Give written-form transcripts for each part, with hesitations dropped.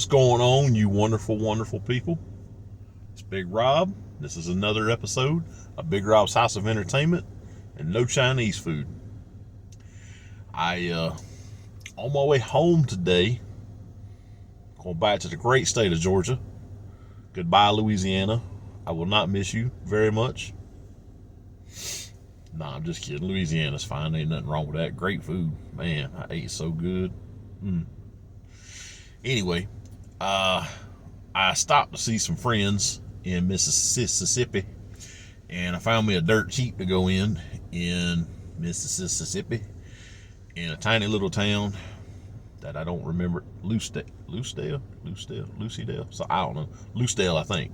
going on, you wonderful, wonderful people? It's Big Rob. This is another episode of Big Rob's House of Entertainment and No Chinese Food. On my way home today, going back to the great state of Georgia. Goodbye, Louisiana. I will not miss you very much. Nah, I'm just kidding. Louisiana's fine. Ain't nothing wrong with that. Great food. Man, I ate so good. Anyway, I stopped to see some friends in Mississippi, and I found me a dirt cheap to go in Mississippi, in a tiny little town that I don't remember. Lucedale. So I don't know. Lucedale, I think.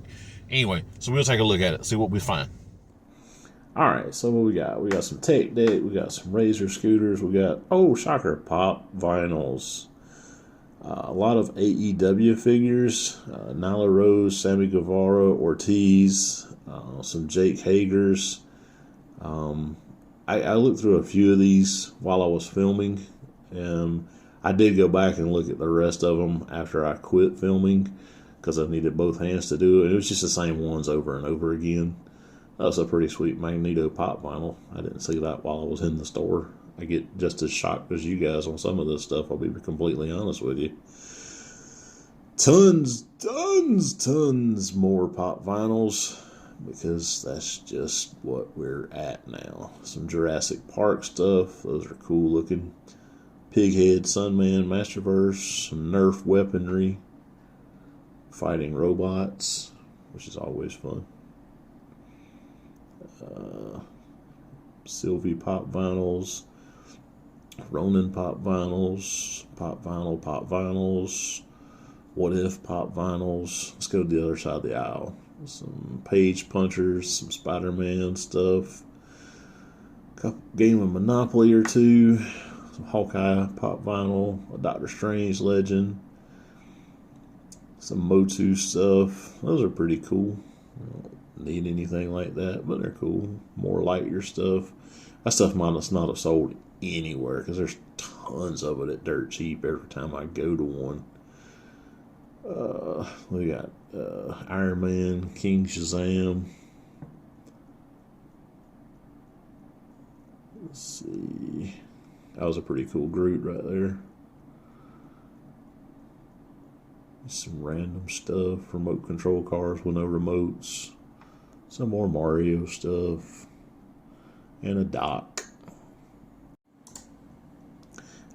Anyway, so we'll take a look at it, see what we find. All right, so what we got? We got some Tech Deck, we got some Razor scooters, we got, shocker, Pop vinyls. A lot of AEW figures, Nyla Rose, Sammy Guevara, Ortiz, some Jake Hagers. I looked through a few of these while I was filming, and I did go back and look at the rest of them after I quit filming because I needed both hands to do it. It was just the same ones over and over again. That was a pretty sweet Magneto Pop vinyl. I didn't see that while I was in the store. I get just as shocked as you guys on some of this stuff, I'll be completely honest with you. Tons more Pop vinyls, because that's just what we're at now. Some Jurassic Park stuff, those are cool looking. Pighead, Sunman, Masterverse, some Nerf weaponry, fighting robots, which is always fun. Sylvie Pop vinyls, Ronin Pop vinyls, Pop vinyls, What If Pop vinyls. Let's go to the other side of the aisle. Some Page Punchers, some Spider-Man stuff, game of Monopoly or two, some Hawkeye Pop vinyl, a Doctor Strange Legend, some Motu stuff. Those are pretty cool. I don't need anything like that, but they're cool. More Lightyear stuff. That stuff might not have sold anywhere because there's tons of it at dirt cheap every time I go to one. We got Iron Man, King Shazam. Let's see. That was a pretty cool Groot right there. Some random stuff. Remote control cars with no remotes. Some more Mario stuff. And a dock.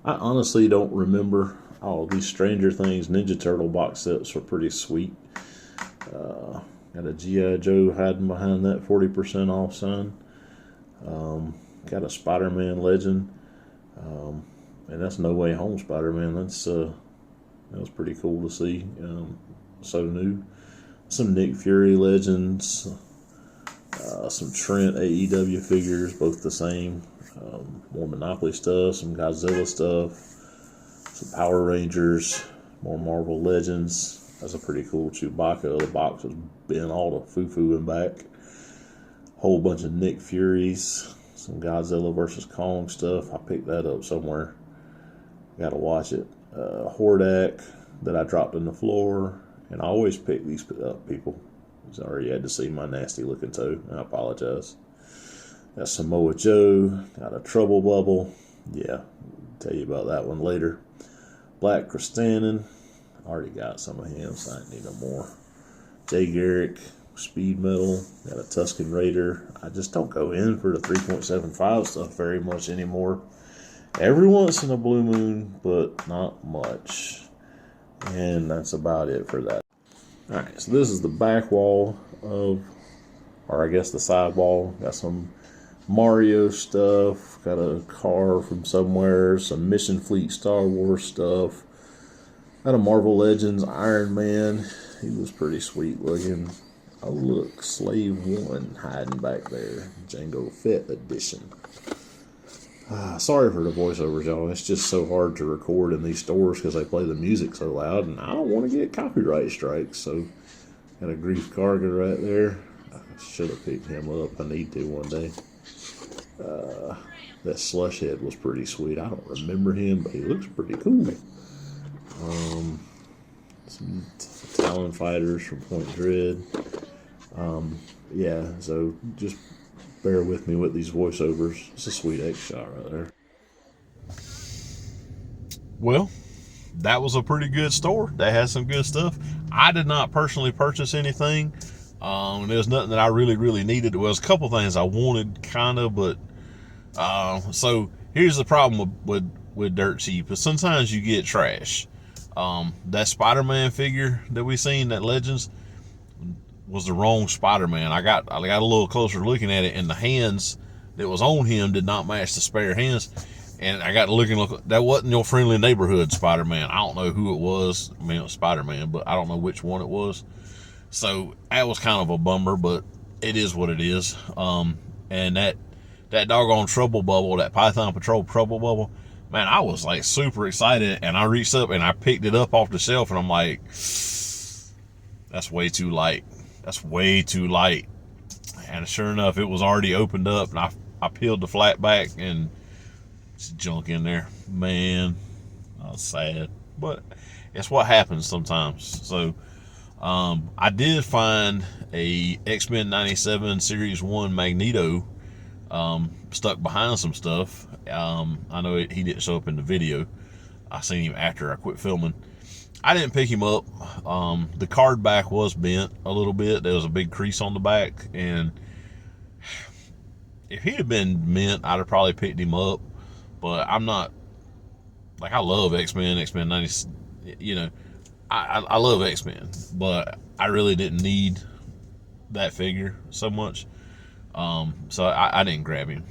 I honestly don't remember all these Stranger Things Ninja Turtle box sets were pretty sweet. Got a G.I. Joe hiding behind that 40% off sign. Got a Spider-Man Legend. And that's No Way Home Spider-Man. That was pretty cool to see. So new. Some Nick Fury Legends. Some Trent AEW figures, both the same. More Monopoly stuff, some Godzilla stuff, some Power Rangers, more Marvel Legends. That's a pretty cool Chewbacca. The box was bent all the foo-foo and back. Whole bunch of Nick Furies, some Godzilla vs. Kong stuff. I picked that up somewhere. Gotta watch it. Hordak that I dropped on the floor. And I always pick these up, people. Sorry you had to see my nasty looking toe. I apologize. Got Samoa Joe. Got a Trouble Bubble. Yeah, I'll tell you about that one later. Black Kristanen. Already got some of him, so I don't need no more. Jay Garrick. Speed Metal. Got a Tusken Raider. I just don't go in for the 3.75 stuff very much anymore. Every once in a blue moon, but not much. And that's about it for that. Alright, so this is the back wall of, or I guess the side wall. Got some Mario stuff. Got a car from somewhere. Some Mission Fleet Star Wars stuff. Got a Marvel Legends Iron Man. He was pretty sweet looking. Oh look, Slave 1 hiding back there. Jango Fett edition. Sorry for the voiceovers, y'all. It's just so hard to record in these stores because they play the music so loud, and I don't want to get copyright strikes. So, got a Grief Karga right there. I should have picked him up. I need to one day. That Slush Head was pretty sweet. I don't remember him, but he looks pretty cool. some Talon fighters from Point Dread. Yeah, so just bear with me with these voiceovers. It's a sweet X shot right there. Well, that was a pretty good store. They had some good stuff. I did not personally purchase anything. There was nothing that I really needed. There was a couple things I wanted, kind of, but so here's the problem with Dirt Cheap. Is sometimes you get trash. That Spider-Man figure that we seen, that Legends, was the wrong Spider-Man. I got a little closer looking at it, and the hands that was on him did not match the spare hands. And I got to look, that wasn't your friendly neighborhood Spider-Man. I don't know who it was. I mean, it was Spider-Man, but I don't know which one it was. So that was kind of a bummer, but it is what it is. And that doggone Trouble Bubble, that Python Patrol Trouble Bubble, man, I was like super excited, and I reached up and I picked it up off the shelf, and I'm like, that's way too light. That's way too light. And sure enough, it was already opened up, and I peeled the flat back, and it's junk in there. Man, I was sad, but it's what happens sometimes. So I did find a X-Men 97 Series 1 Magneto stuck behind some stuff. I know he didn't show up in the video. I seen him after I quit filming. I didn't pick him up. The card back was bent a little bit. There was a big crease on the back, and if he'd have been mint, I'd have probably picked him up. But I'm not, like, I love X-Men 90, you know, I love X-Men, but I really didn't need that figure so much. So I didn't grab him.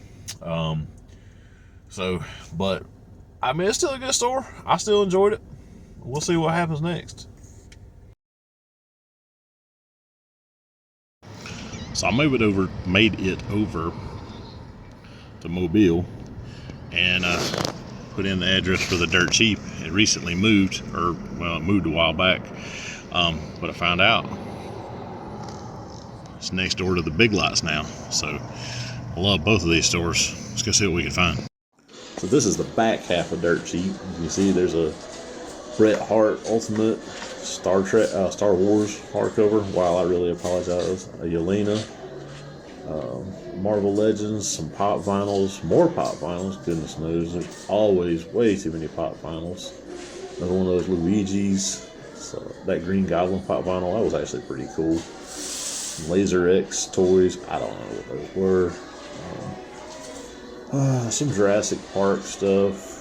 But I mean, it's still a good store. I still enjoyed it. We'll see what happens next. So I made it over to Mobile, and put in the address for the Dirt Cheap. It recently moved, it moved a while back, but I found out it's next door to the Big Lots now. So I love both of these stores. Let's go see what we can find. So this is the back half of Dirt Cheap. You can see there's a Bret Hart Ultimate Star Wars hardcover. Wow, I really apologize. A Yelena, Marvel Legends, some pop vinyls, more pop vinyls. Goodness knows, there's always way too many pop vinyls. Another one of those Luigi's. So that Green Goblin pop vinyl, that was actually pretty cool. Some Laser X toys, I don't know what those were. Some Jurassic Park stuff.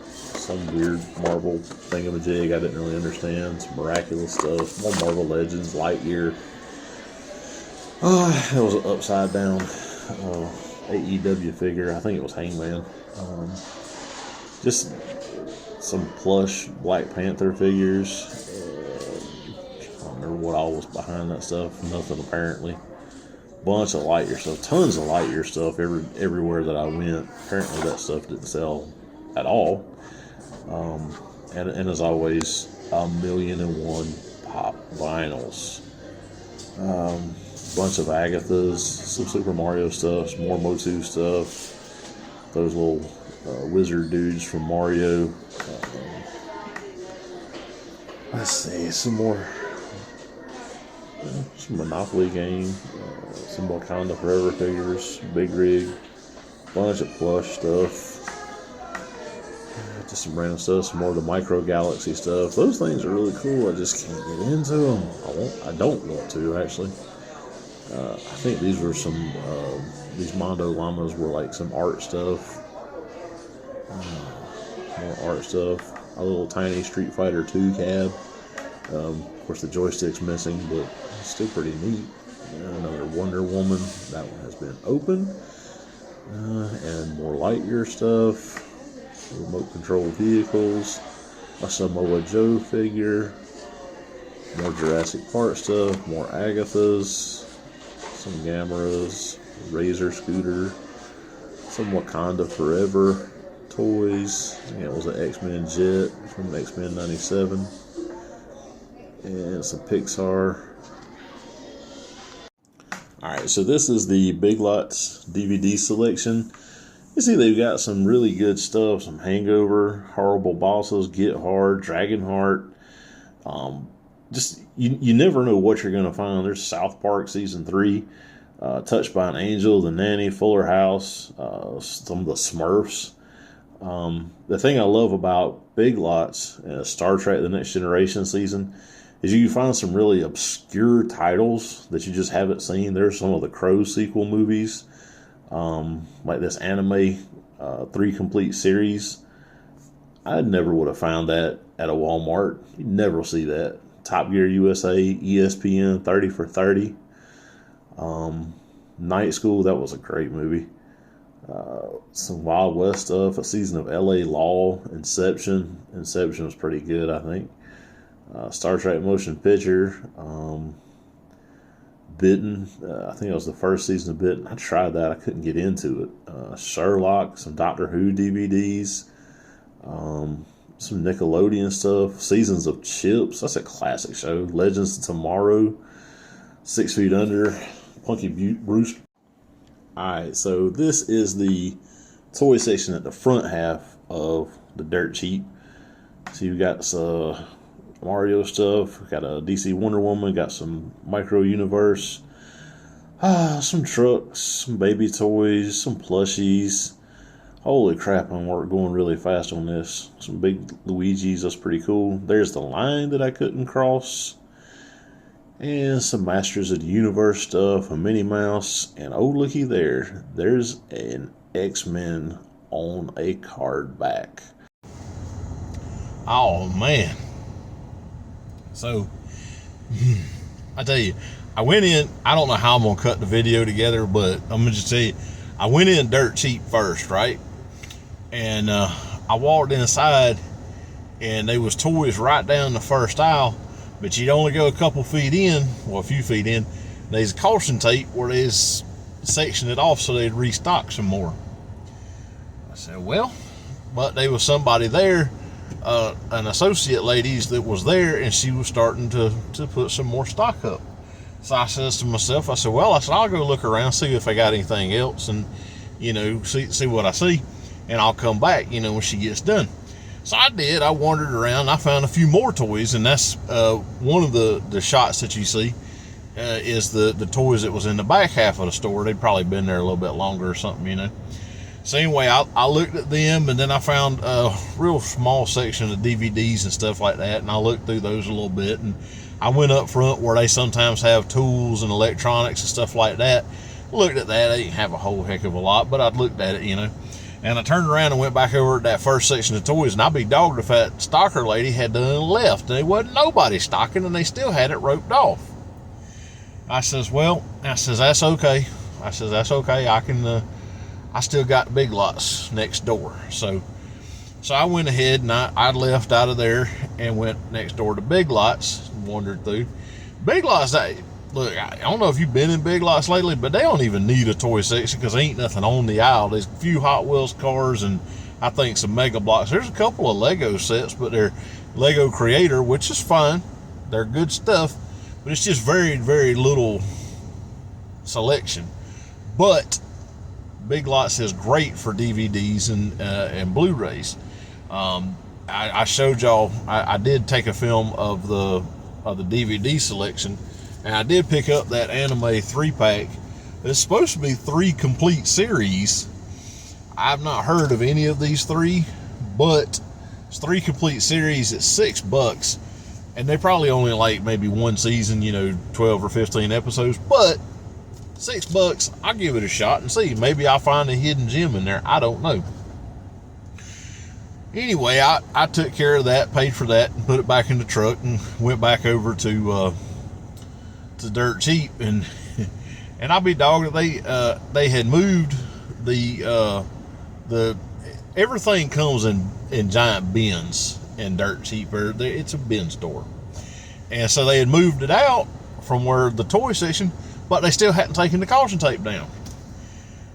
Some weird Marvel thingamajig I didn't really understand. Some miraculous stuff. More Marvel Legends, Lightyear. That was an upside down AEW figure. I think it was Hangman. Just some plush Black Panther figures. I don't remember what all was behind that stuff. Nothing apparently. Bunch of Lightyear stuff. Tons of Lightyear stuff everywhere that I went. Apparently that stuff didn't sell at all. And as always, 1,000,001 pop vinyls. Bunch of Agathas, some Super Mario stuff, some more Motu stuff. Those little wizard dudes from Mario. Let's see, some more. Some Monopoly game. Some Wakanda Forever figures. Big rig. Bunch of plush stuff. Just some random stuff, some more of the Micro Galaxy stuff. Those things are really cool. I just can't get into them. I don't want to, actually. I think these were some, these Mondo Llamas were like some art stuff. More art stuff. A little tiny Street Fighter 2 cab. Of course, the joystick's missing, but it's still pretty neat. Another Wonder Woman. That one has been open. And more Lightyear stuff. Remote control vehicles, a Samoa Joe figure, more Jurassic Park stuff, more Agathas, some Gameras, Razor Scooter, some Wakanda Forever toys. I think it was an X-Men jet from X-Men 97, and some Pixar. Alright, so this is the Big Lots DVD selection. You see they've got some really good stuff, some Hangover, Horrible Bosses, Get Hard, Dragonheart, Just you never know what you're going to find. There's South Park season 3, Touched by an Angel, The Nanny, Fuller House, some of the Smurfs. The thing I love about Big Lots, Star Trek: The Next Generation season, is you can find some really obscure titles that you just haven't seen. There's some of the Crow sequel movies, like this anime 3 complete series. I never would have found that at a Walmart. You'd never see that. Top Gear USA, ESPN, 30 for 30. Night School, that was a great movie. Some Wild West stuff, a season of LA Law, Inception. Inception was pretty good, I think. Star Trek Motion Picture, Bitten. I think it was the first season of Bitten. I tried that. I couldn't get into it. Sherlock, some Doctor Who DVDs, some Nickelodeon stuff, Seasons of Chips. That's a classic show. Legends of Tomorrow, 6 Feet Under, Punky Brewster. Alright, so this is the toy section at the front half of the Dirt Cheap. So you've got some Mario stuff, got a DC Wonder Woman, got some Micro Universe, some trucks, some baby toys, some plushies. Holy crap, I'm going really fast on this. Some big Luigi's, that's pretty cool. There's the line that I couldn't cross. And some Masters of the Universe stuff, a Minnie Mouse, and oh looky there, there's an X-Men on a card back. Oh man. So, I tell you, I went in, I don't know how I'm going to cut the video together, but I'm going to just tell you, I went in dirt cheap first, right? And I walked inside, and there was toys right down the first aisle, but you'd only go a couple feet in, well, a few feet in. There's a caution tape where they sectioned it off so they'd restock some more. I said, well, but there was somebody there, an associate ladies that was there, and she was starting to put some more stock up. So I says to myself, I said, I'll go look around, see if I got anything else, and, see what I see, and I'll come back, when she gets done. So I did. I wandered around. I found a few more toys, and that's one of the shots that you see is the toys that was in the back half of the store. They'd probably been there a little bit longer or something, So anyway, I looked at them, and then I found a real small section of DVDs and stuff like that, and I looked through those a little bit, and I went up front where they sometimes have tools and electronics and stuff like that. Looked at that. They didn't have a whole heck of a lot, but I looked at it, And I turned around and went back over to that first section of toys, and I'd be dogged if that stalker lady had done left, and there wasn't nobody stocking, and they still had it roped off. I says, that's okay. I still got Big Lots next door. So I went ahead and I left out of there and went next door to Big Lots, wandered through. Big Lots, look, I don't know if you've been in Big Lots lately, but they don't even need a toy section because there ain't nothing on the aisle. There's a few Hot Wheels cars and I think some Mega Blocks. There's a couple of Lego sets, but they're Lego Creator, which is fine. They're good stuff, but it's just very, very little selection. But Big Lots is great for DVDs and Blu-rays. I showed y'all, I did take a film of the DVD selection, and I did pick up that anime 3-pack. It's supposed to be 3 complete series. I've not heard of any of these 3, but it's 3 complete series at $6, and they probably only like maybe one season, 12 or 15 episodes, but $6, I'll give it a shot and see. Maybe I'll find a hidden gem in there. I don't know. Anyway, I took care of that, paid for that, and put it back in the truck, and went back over to Dirt Cheap, and I'll be dogged that they had moved the everything comes in giant bins in Dirt Cheap. It's a bin store, and so they had moved it out from where the toy section, but they still hadn't taken the caution tape down.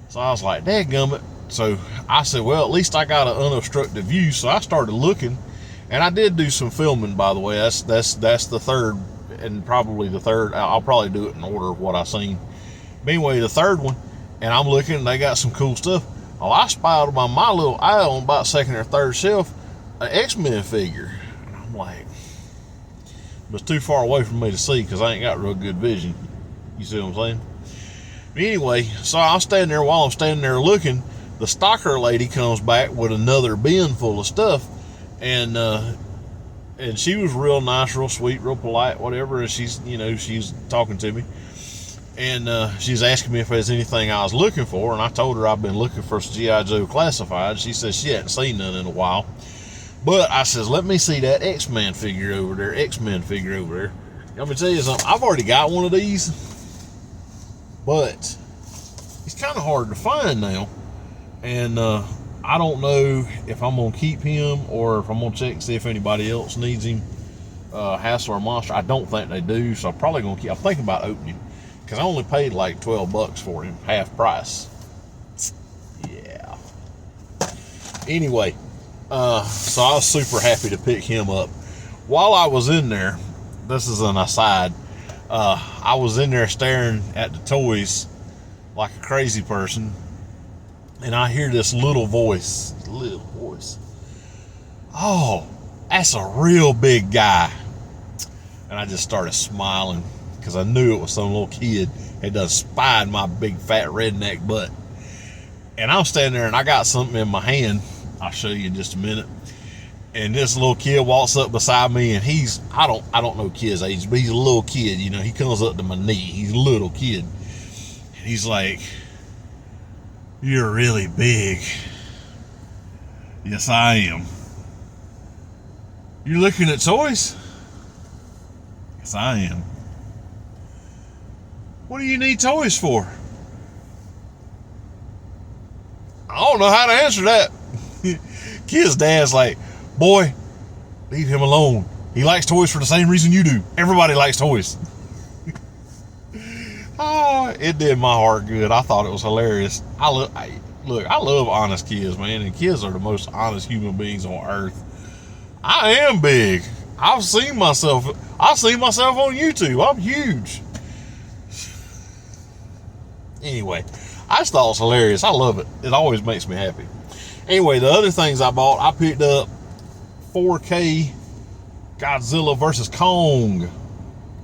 So I was like, dadgummit. So I said, well, at least I got an unobstructed view. So I started looking, and I did do some filming, by the way. That's the third, and probably the third. I'll probably do it in order of what I seen. But anyway, the third one, and I'm looking, and they got some cool stuff. Well, I spied on my little aisle on about second or third shelf an X-Men figure. And I'm like, but it's too far away from me to see because I ain't got real good vision. You see what I'm saying? But anyway, so I'm standing there. While I'm standing there looking, the stocker lady comes back with another bin full of stuff, and she was real nice, real sweet, real polite, whatever. And she's talking to me, and she's asking me if there's anything I was looking for, and I told her I've been looking for some G.I. Joe classified. She says she hadn't seen none in a while, but I says, let me see that X-Men figure over there. Let me tell you something. I've already got one of these, but he's kind of hard to find now. And I don't know if I'm going to keep him or if I'm going to check and see if anybody else needs him. Hassle or Monster, I don't think they do, so I'm probably going to keep. I'm thinking about opening because I only paid like $12 for him, half price. Yeah. Anyway, so I was super happy to pick him up. While I was in there, this is an aside, I was in there staring at the toys like a crazy person. And I hear this little voice. Oh, that's a real big guy. And I just started smiling because I knew it was some little kid that done spied my big fat redneck butt. And I'm standing there and I got something in my hand. I'll show you in just a minute. And this little kid walks up beside me, and I don't know kid's age, but he's a little kid. He comes up to my knee. He's a little kid. And he's like, "You're really big." "Yes, I am." "You're looking at toys?" "Yes, I am." "What do you need toys for?" I don't know how to answer that. Kid's dad's like, "Boy, leave him alone. He likes toys for the same reason you do. Everybody likes toys." Oh, it did my heart good. I thought it was hilarious. I love honest kids, man, and kids are the most honest human beings on earth. I am big. I've seen myself on YouTube. I'm huge. Anyway, I just thought it was hilarious. I love it. It always makes me happy. Anyway, the other things I bought, I picked up 4K Godzilla vs. Kong.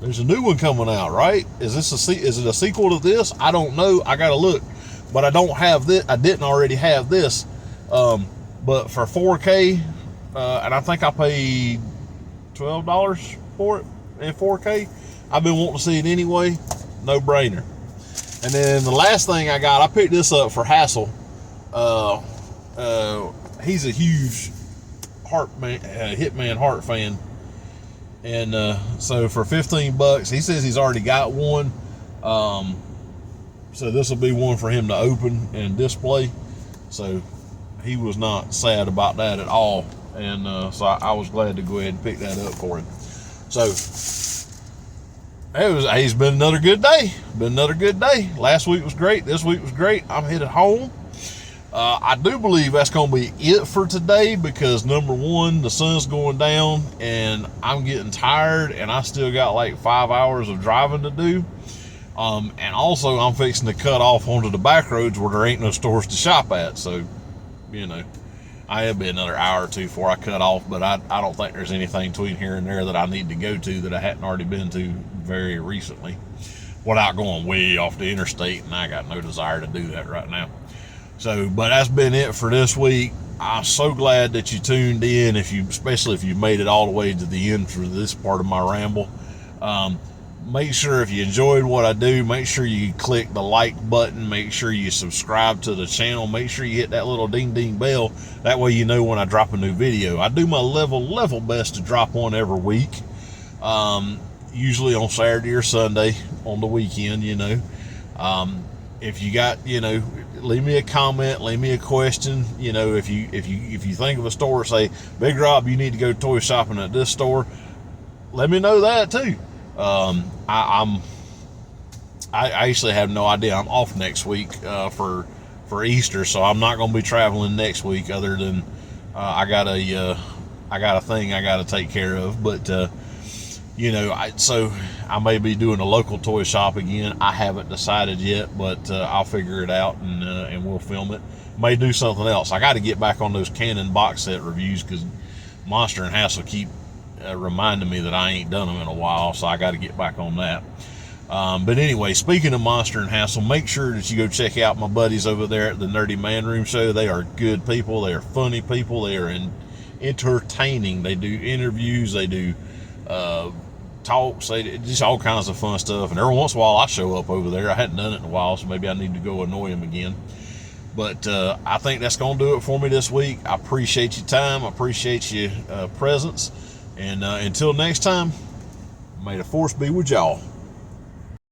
There's a new one coming out, right? Is it a sequel to this? I don't know. I gotta look. But I don't have this. I didn't already have this. But for 4K, and I think I paid $12 for it in 4K. I've been wanting to see it anyway. No brainer. And then the last thing I got, I picked this up for Hassel. He's a huge Hitman Heart fan. And so for $15, he says he's already got one. So this will be one for him to open and display. So he was not sad about that at all. And so I was glad to go ahead and pick that up for him. So it's been another good day. Last week was great. This week was great. I'm headed home. I do believe that's going to be it for today because, number one, the sun's going down and I'm getting tired and I still got like 5 hours of driving to do. And also I'm fixing to cut off onto the back roads where there ain't no stores to shop at. So, I have been another hour or two before I cut off, but I don't think there's anything between here and there that I need to go to that I hadn't already been to very recently without going way off the interstate, and I got no desire to do that right now. So, but that's been it for this week. I'm so glad that you tuned in, especially if you made it all the way to the end for this part of my ramble. Make sure if you enjoyed what I do, make sure you click the like button. Make sure you subscribe to the channel. Make sure you hit that little ding ding bell. That way you know when I drop a new video. I do my level best to drop one every week. Usually on Saturday or Sunday on the weekend, If you got, leave me a comment, leave me a question. If you think of a store, say, "Big Rob, you need to go toy shopping at this store," let me know that too. I actually have no idea. I'm off next week for Easter, so I'm not going to be traveling next week. Other than I got a thing I got to take care of. But so I may be doing a local toy shop again. I haven't decided yet, but I'll figure it out and we'll film it. May do something else. I got to get back on those Canon box set reviews because Monster and Hassel keep reminding me that I ain't done them in a while, so I got to get back on that. But anyway, speaking of Monster and Hassle, make sure that you go check out my buddies over there at the Nerdy Man Room Show. They are good people. They are funny people. They are entertaining. They do interviews. They do talks. They do just all kinds of fun stuff. And every once in a while, I show up over there. I hadn't done it in a while, so maybe I need to go annoy them again. But I think that's going to do it for me this week. I appreciate your time. I appreciate your presence. And until next time, may the force be with y'all.